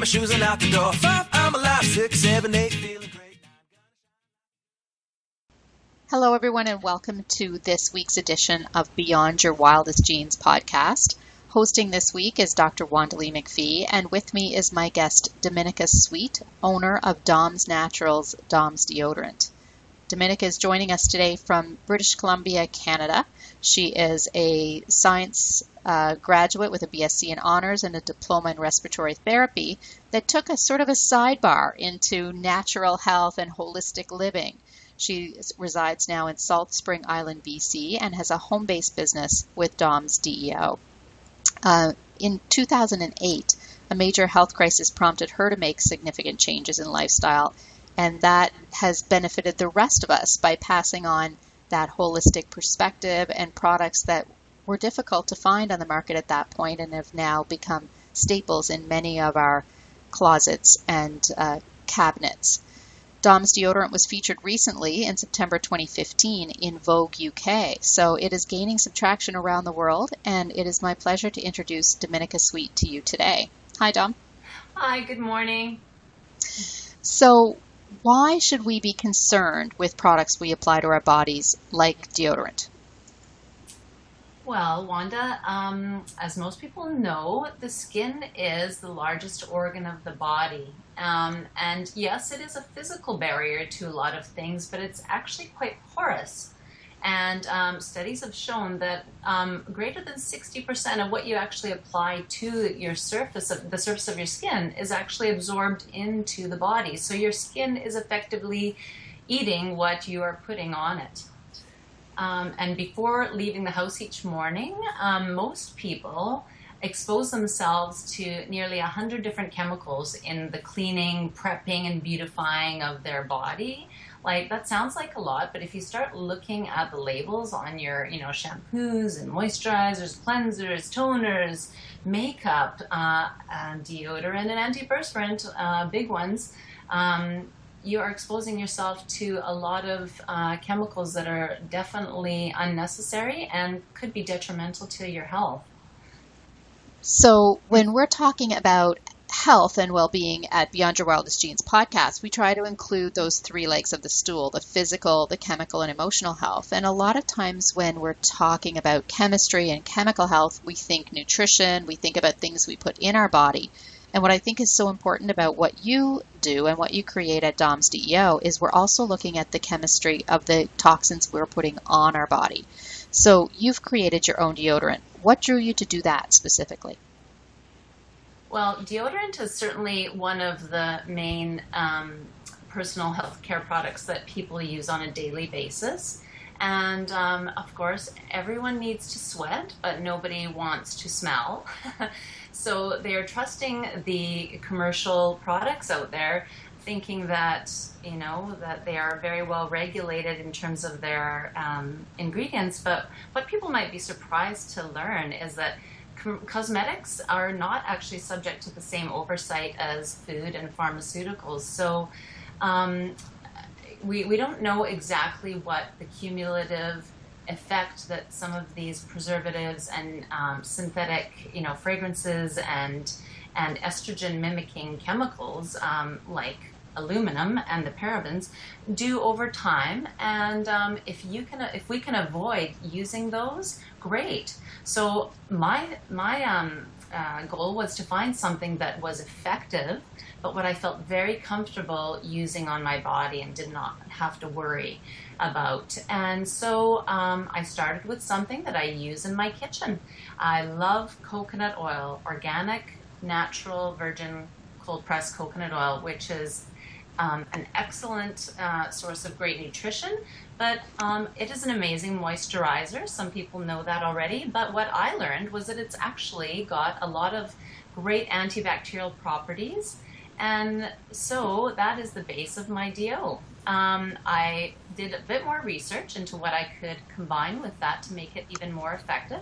shoes and out the door. 5, I'm alive. 6, 7, 8, feeling great. Hello, everyone, and welcome to this week's edition of Beyond Your Wildest Genes podcast. Hosting this week is Dr. Wandalee McPhee, and with me is my guest, Dominica Sweet, owner of Doms Naturals, Doms Deodorant. Dominica is joining us today from British Columbia, Canada. She is a science graduate with a BSc in honors and a diploma in respiratory therapy that took a sort of a sidebar into natural health and holistic living. She resides now in Saltspring Island, BC, and has a home-based business with Doms DEO. In 2008, a major health crisis prompted her to make significant changes in lifestyle, and that has benefited the rest of us by passing on that holistic perspective and products that were difficult to find on the market at that point and have now become staples in many of our closets and cabinets. Doms Deodorant was featured recently in September 2015 in Vogue UK, so it is gaining some traction around the world, and it is my pleasure to introduce Dominica Sweet to you today. Hi, Dom. Hi, good morning. So, why should we be concerned with products we apply to our bodies like deodorant? Well, Wanda, as most people know, the skin is the largest organ of the body. And yes, it is a physical barrier to a lot of things, but it's actually quite porous. And studies have shown that greater than 60% of what you actually apply to your surface of your skin is actually absorbed into the body. So your skin is effectively eating what you are putting on it. And before leaving the house each morning, most people expose themselves to nearly 100 different chemicals in the cleaning, prepping, and beautifying of their body. Like, that sounds like a lot, but if you start looking at the labels on your, shampoos and moisturizers, cleansers, toners, makeup, deodorant, and antiperspirant, big ones, you are exposing yourself to a lot of chemicals that are definitely unnecessary and could be detrimental to your health. So when we're talking about health and well-being at Beyond Your Wildest Genes podcast, we try to include those three legs of the stool: the physical, the chemical, and emotional health. And a lot of times when we're talking about chemistry and chemical health, we think nutrition, we think about things we put in our body. And what I think is so important about what you do and what you create at Doms DEO is we're also looking at the chemistry of the toxins we're putting on our body. So you've created your own deodorant. What drew you to do that specifically? Well, deodorant is certainly one of the main personal health care products that people use on a daily basis. And of course, everyone needs to sweat, but nobody wants to smell. So they are trusting the commercial products out there, thinking that, that they are very well regulated in terms of their ingredients. But what people might be surprised to learn is that cosmetics are not actually subject to the same oversight as food and pharmaceuticals. So we don't know exactly what the cumulative effect that some of these preservatives and synthetic, fragrances and estrogen mimicking chemicals like aluminum and the parabens do over time. And if we can avoid using those, great. So my goal was to find something that was effective, but what I felt very comfortable using on my body and did not have to worry about. And so I started with something that I use in my kitchen. I love coconut oil, organic, natural, virgin, cold-pressed coconut oil, which is an excellent source of great nutrition, but it is an amazing moisturizer. Some people know that already, but what I learned was that it's actually got a lot of great antibacterial properties, and so that is the base of my DEO. I did a bit more research into what I could combine with that to make it even more effective,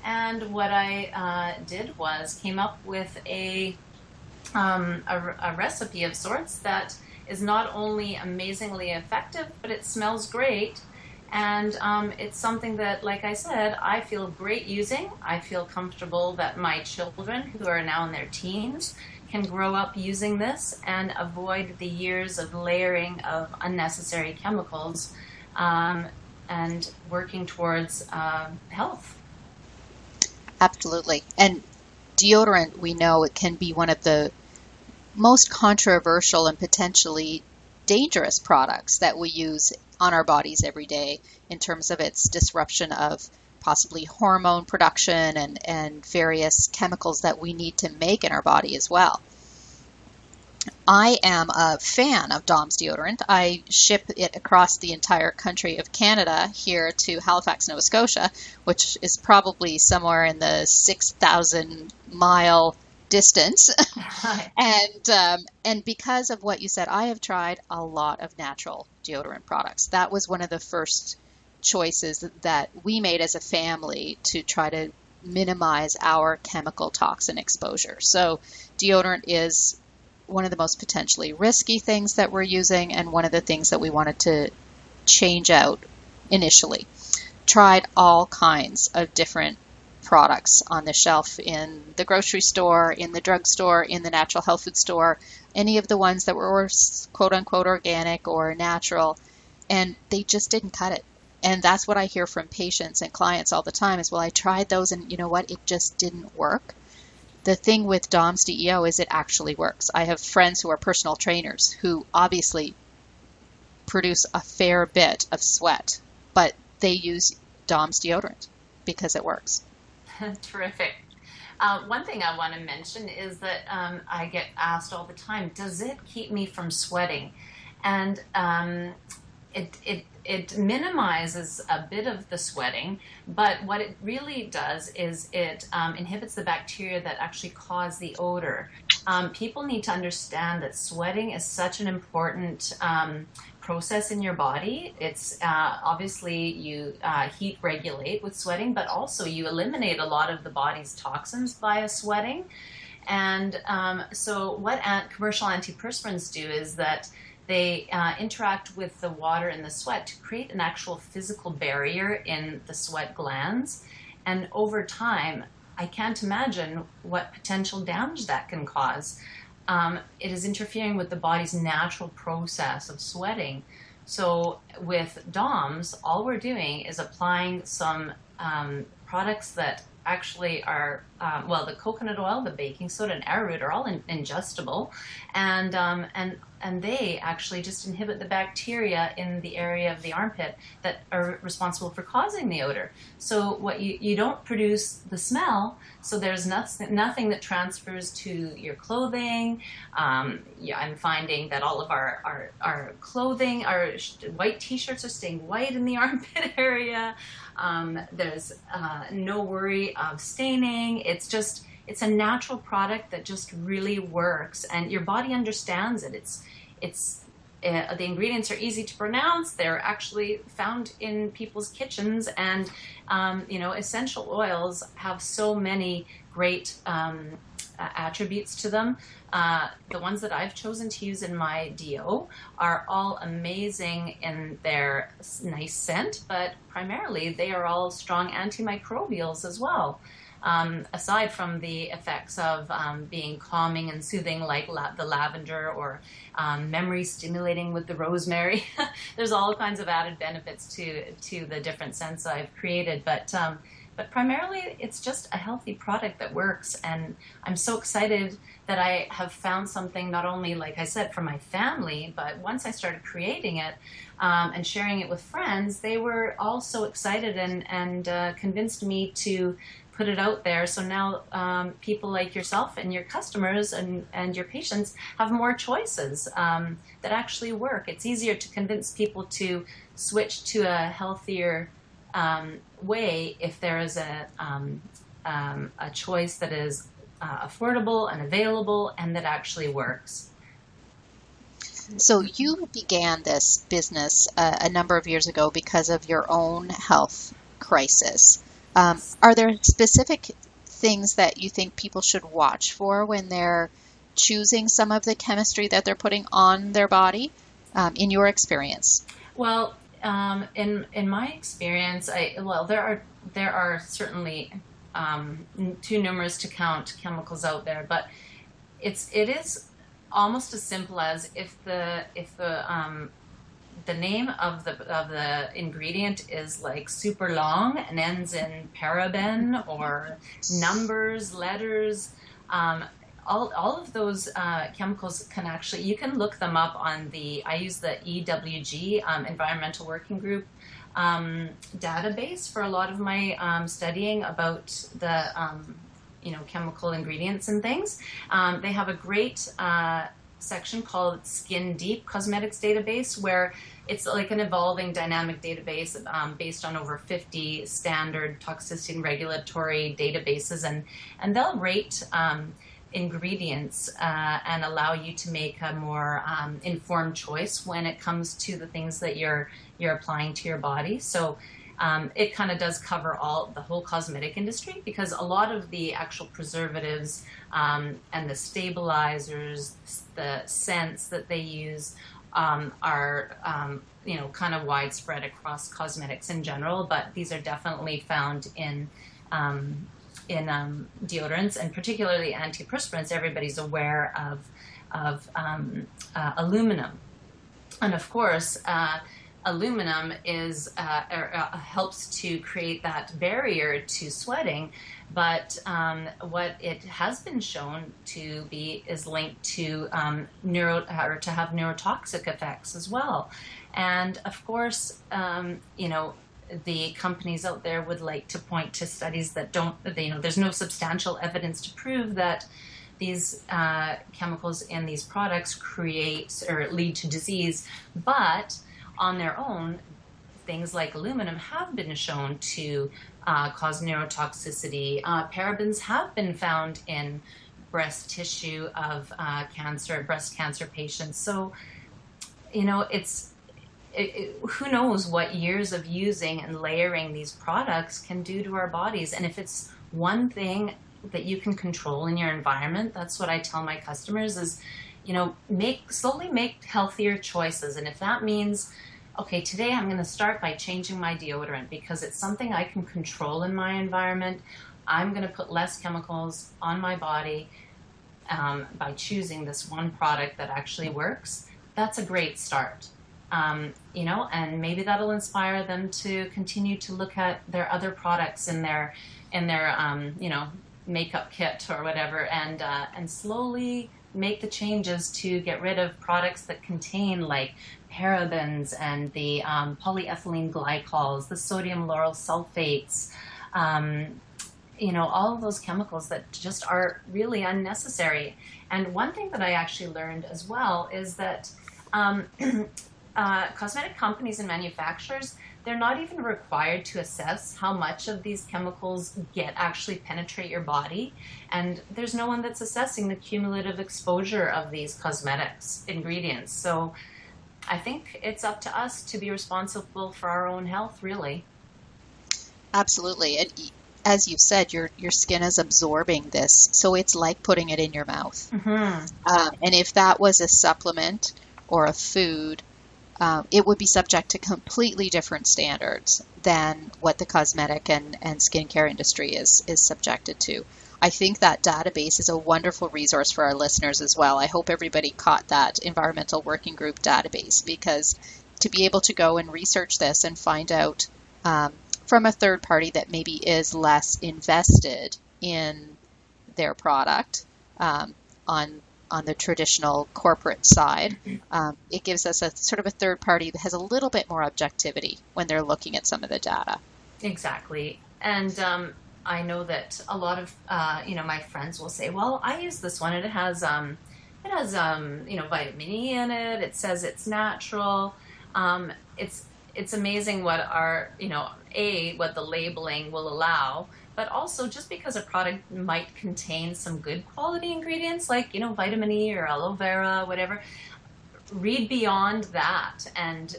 and what I did was came up with a recipe of sorts that is not only amazingly effective, but it smells great. And it's something that, like I said, I feel great using. I feel comfortable that my children, who are now in their teens, can grow up using this and avoid the years of layering of unnecessary chemicals, and working towards health. Absolutely. And deodorant, we know it can be one of the most controversial and potentially dangerous products that we use on our bodies every day in terms of its disruption of possibly hormone production and various chemicals that we need to make in our body as well. I am a fan of Doms Deodorant. I ship it across the entire country of Canada here to Halifax, Nova Scotia, which is probably somewhere in the 6,000 mile distance. And because of what you said, I have tried a lot of natural deodorant products. That was one of the first choices that we made as a family to try to minimize our chemical toxin exposure. So deodorant is one of the most potentially risky things that we're using, and one of the things that we wanted to change out initially. Tried all kinds of different products on the shelf in the grocery store, in the drugstore, in the natural health food store, any of the ones that were quote unquote organic or natural, and they just didn't cut it. And that's what I hear from patients and clients all the time is, well, I tried those and you know what, it just didn't work. The thing with Doms DEO is it actually works. I have friends who are personal trainers who obviously produce a fair bit of sweat, but they use Doms deodorant because it works. Terrific. One thing I want to mention is that I get asked all the time, does it keep me from sweating? And it minimizes a bit of the sweating, but what it really does is it inhibits the bacteria that actually cause the odor. People need to understand that sweating is such an important process in your body. It's obviously you heat regulate with sweating, but also you eliminate a lot of the body's toxins via sweating. And so what commercial antiperspirants do is that they interact with the water in the sweat to create an actual physical barrier in the sweat glands. And over time, I can't imagine what potential damage that can cause. It is interfering with the body's natural process of sweating. So with DOMS, all we're doing is applying some products that actually are, well, the coconut oil, the baking soda, and arrowroot are all ingestible, and they actually just inhibit the bacteria in the area of the armpit that are responsible for causing the odor. So what you don't produce the smell, so there's nothing that transfers to your clothing. Yeah, I'm finding that all of our clothing, our white t-shirts are staying white in the armpit area. There's no worry of staining. It's a natural product that just really works, and your body understands it. The ingredients are easy to pronounce. They're actually found in people's kitchens, and essential oils have so many great attributes to them. The ones that I've chosen to use in my DEO are all amazing in their nice scent, but primarily they are all strong antimicrobials as well. Aside from the effects of being calming and soothing, like the lavender, or memory stimulating with the rosemary. There's all kinds of added benefits to the different scents I've created, but primarily it's just a healthy product that works. And I'm so excited that I have found something not only, like I said, for my family, but once I started creating it and sharing it with friends, they were all so excited and convinced me to put it out there. So now people like yourself and your customers and your patients have more choices that actually work. It's easier to convince people to switch to a healthier way if there is a choice that is affordable and available and that actually works. So you began this business a number of years ago because of your own health crisis. Are there specific things that you think people should watch for when they're choosing some of the chemistry that they're putting on their body, in your experience? Well, in my experience, there are certainly too numerous to count chemicals out there, but it is almost as simple as if the name of the ingredient is like super long and ends in paraben or numbers, letters. All of those chemicals can actually, you can look them up on I use the EWG, Environmental Working Group database for a lot of my studying about the chemical ingredients and things. They have a great section called Skin Deep Cosmetics Database, where it's like an evolving dynamic database based on over 50 standard toxicity and regulatory databases, and they'll rate ingredients and allow you to make a more informed choice when it comes to the things that you're applying to your body. So it kind of does cover the whole cosmetic industry, because a lot of the actual preservatives and the stabilizers, the scents that they use are kind of widespread across cosmetics in general, but these are definitely found in deodorants, and particularly antiperspirants. Everybody's aware of aluminum, and of course aluminum helps to create that barrier to sweating, but what it has been shown to be is linked to to have neurotoxic effects as well. And of course, the companies out there would like to point to studies that there's no substantial evidence to prove that these chemicals in these products create or lead to disease, but on their own, things like aluminum have been shown to cause neurotoxicity. Parabens have been found in breast tissue of breast cancer patients. So, who knows what years of using and layering these products can do to our bodies. And if it's one thing that you can control in your environment, that's what I tell my customers is, slowly make healthier choices. And if that means, okay, today I'm going to start by changing my deodorant because it's something I can control in my environment. I'm going to put less chemicals on my body by choosing this one product that actually works. That's a great start. And maybe that'll inspire them to continue to look at their other products in their makeup kit or whatever, and slowly make the changes to get rid of products that contain like parabens and the polyethylene glycols, the sodium lauryl sulfates, all of those chemicals that just are really unnecessary. And one thing that I actually learned as well is that cosmetic companies and manufacturers, they're not even required to assess how much of these chemicals actually penetrate your body. And there's no one that's assessing the cumulative exposure of these cosmetics ingredients. So I think it's up to us to be responsible for our own health, really. Absolutely. And as you said, your skin is absorbing this. So it's like putting it in your mouth. Mm-hmm. And if that was a supplement or a food, it would be subject to completely different standards than what the cosmetic and skincare industry is subjected to. I think that database is a wonderful resource for our listeners as well. I hope everybody caught that Environmental Working Group database, because to be able to go and research this and find out from a third party that maybe is less invested in their product on the traditional corporate side, it gives us a sort of a third party that has a little bit more objectivity when they're looking at some of the data. Exactly. And I know that a lot of my friends will say, well, I use this one and it has vitamin E in it. It says it's natural. It's amazing what what the labeling will allow, but also just because a product might contain some good quality ingredients like, vitamin E or aloe vera, whatever, read beyond that and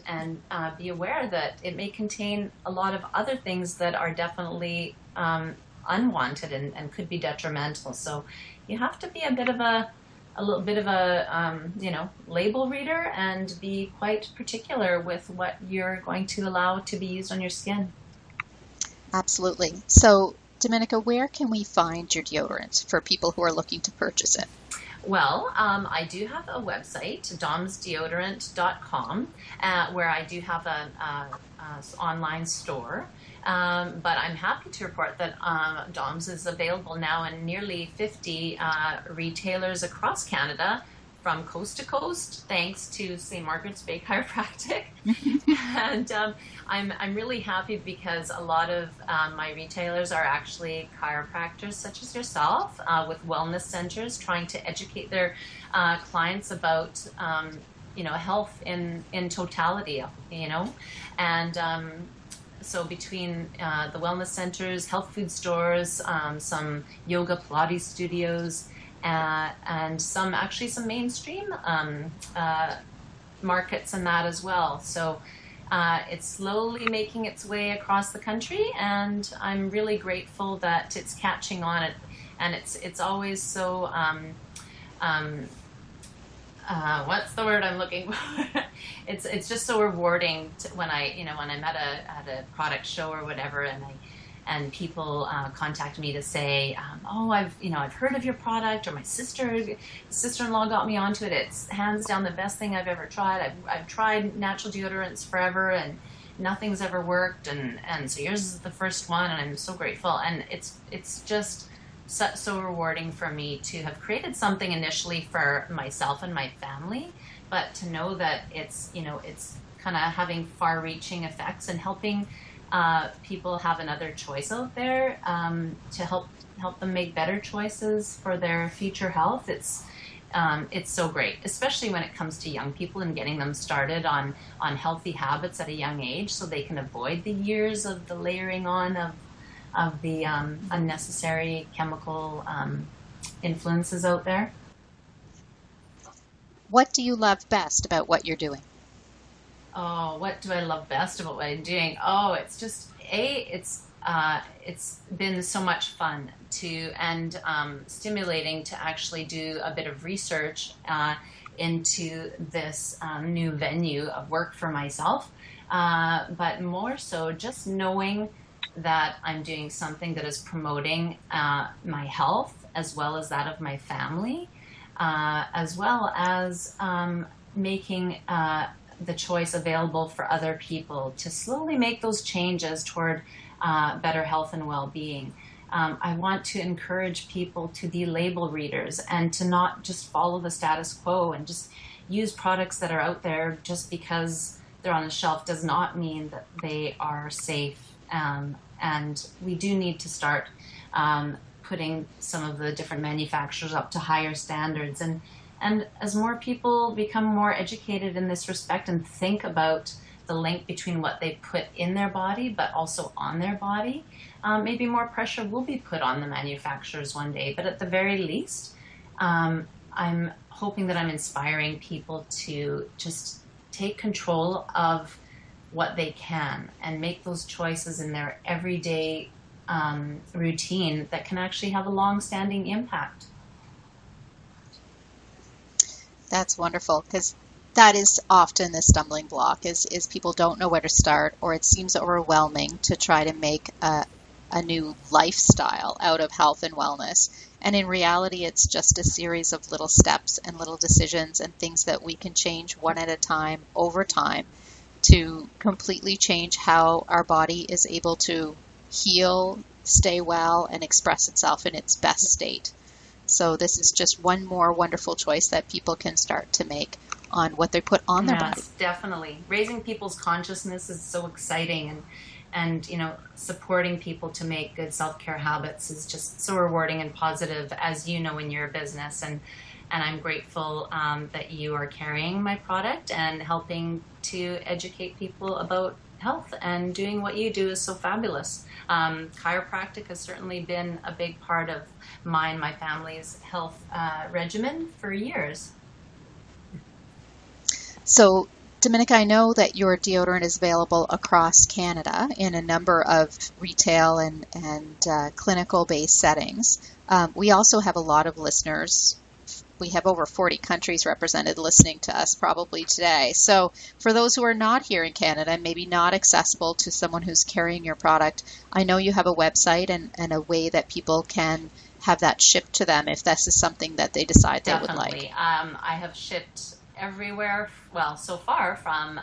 be aware that it may contain a lot of other things that are definitely unwanted and could be detrimental. So you have to be a little bit of a label reader and be quite particular with what you're going to allow to be used on your skin. Absolutely. So, Dominica, where can we find your deodorant for people who are looking to purchase it? Well, I do have a website, domsdeodorant.com, where I do have a online store. But I'm happy to report that Doms is available now in nearly 50 retailers across Canada, from coast to coast, thanks to St. Margaret's Bay Chiropractic. And I'm really happy because a lot of my retailers are actually chiropractors such as yourself, with wellness centers trying to educate their clients about health in totality, and so between the wellness centers, health food stores, some yoga Pilates studios, and some mainstream markets and that as well. So it's slowly making its way across the country, and I'm really grateful that it's catching on. And it's always so what's the word I'm looking for? It's just so rewarding when I'm at a product show or whatever, and people contact me to say, oh, I've heard of your product, or my sister-in-law got me onto it. It's hands down the best thing I've ever tried. I've tried natural deodorants forever, and nothing's ever worked, and so yours is the first one, and I'm so grateful. And it's just so rewarding for me to have created something initially for myself and my family, but to know that it's kind of having far-reaching effects and helping people have another choice out there, to help them make better choices for their future health. It's so great, especially when it comes to young people and getting them started on healthy habits at a young age, so they can avoid the years of the layering on of the unnecessary chemical influences out there. What do you love best about what you're doing? Oh, what do I love best about what I'm doing? Oh, it's just it's been so much fun and stimulating to actually do a bit of research into this new venue of work for myself, but more so just knowing that I'm doing something that is promoting my health as well as that of my family, as well as making the choice available for other people to slowly make those changes toward better health and well-being. I want to encourage people to be label readers and to not just follow the status quo and just use products that are out there just because they're on the shelf does not mean that they are safe. And we do need to start putting some of the different manufacturers up to higher standards. And as more people become more educated in this respect and think about the link between what they put in their body but also on their body, maybe more pressure will be put on the manufacturers one day. But at the very least, I'm hoping that I'm inspiring people to just take control of what they can and make those choices in their everyday routine that can actually have a long-standing impact. That's wonderful, because that is often the stumbling block is people don't know where to start, or it seems overwhelming to try to make a new lifestyle out of health and wellness. And in reality, it's just a series of little steps and little decisions and things that we can change one at a time over time to completely change how our body is able to heal, stay well, and express itself in its best state. So this is just one more wonderful choice that people can start to make on what they put on their body. Definitely. Raising people's consciousness is so exciting, and supporting people to make good self-care habits is just so rewarding and positive, as you know, in your business. And I'm grateful that you are carrying my product and helping to educate people about health, and doing what you do is so fabulous. Chiropractic has certainly been a big part of my family's health regimen for years. So, Dominica, I know that your deodorant is available across Canada in a number of retail and clinical-based settings. We also have a lot of listeners. We have over 40 countries represented listening to us probably today. So for those who are not here in Canada, maybe not accessible to someone who's carrying your product, I know you have a website and a way that people can have that shipped to them if this is something that they decide they would like? Definitely. I have shipped everywhere. Well, so far from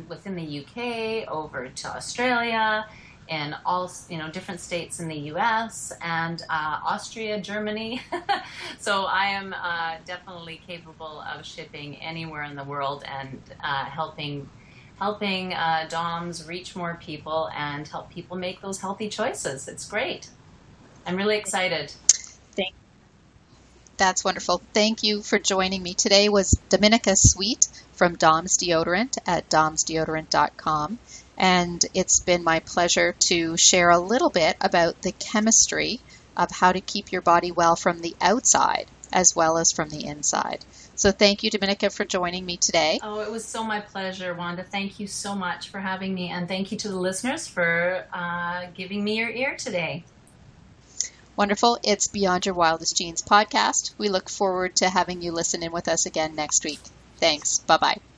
within the UK over to Australia, and all different states in the U.S. and Austria, Germany. So I am definitely capable of shipping anywhere in the world and helping DOMs reach more people and help people make those healthy choices. It's great. I'm really excited. That's wonderful. Thank you for joining me. Today was Dominica Sweet from Doms Deodorant at domsdeodorant.com. And it's been my pleasure to share a little bit about the chemistry of how to keep your body well from the outside as well as from the inside. So thank you, Dominica, for joining me today. Oh, it was so my pleasure, Wanda. Thank you so much for having me. And thank you to the listeners for giving me your ear today. Wonderful. It's Beyond Your Wildest Genes podcast. We look forward to having you listen in with us again next week. Thanks. Bye-bye.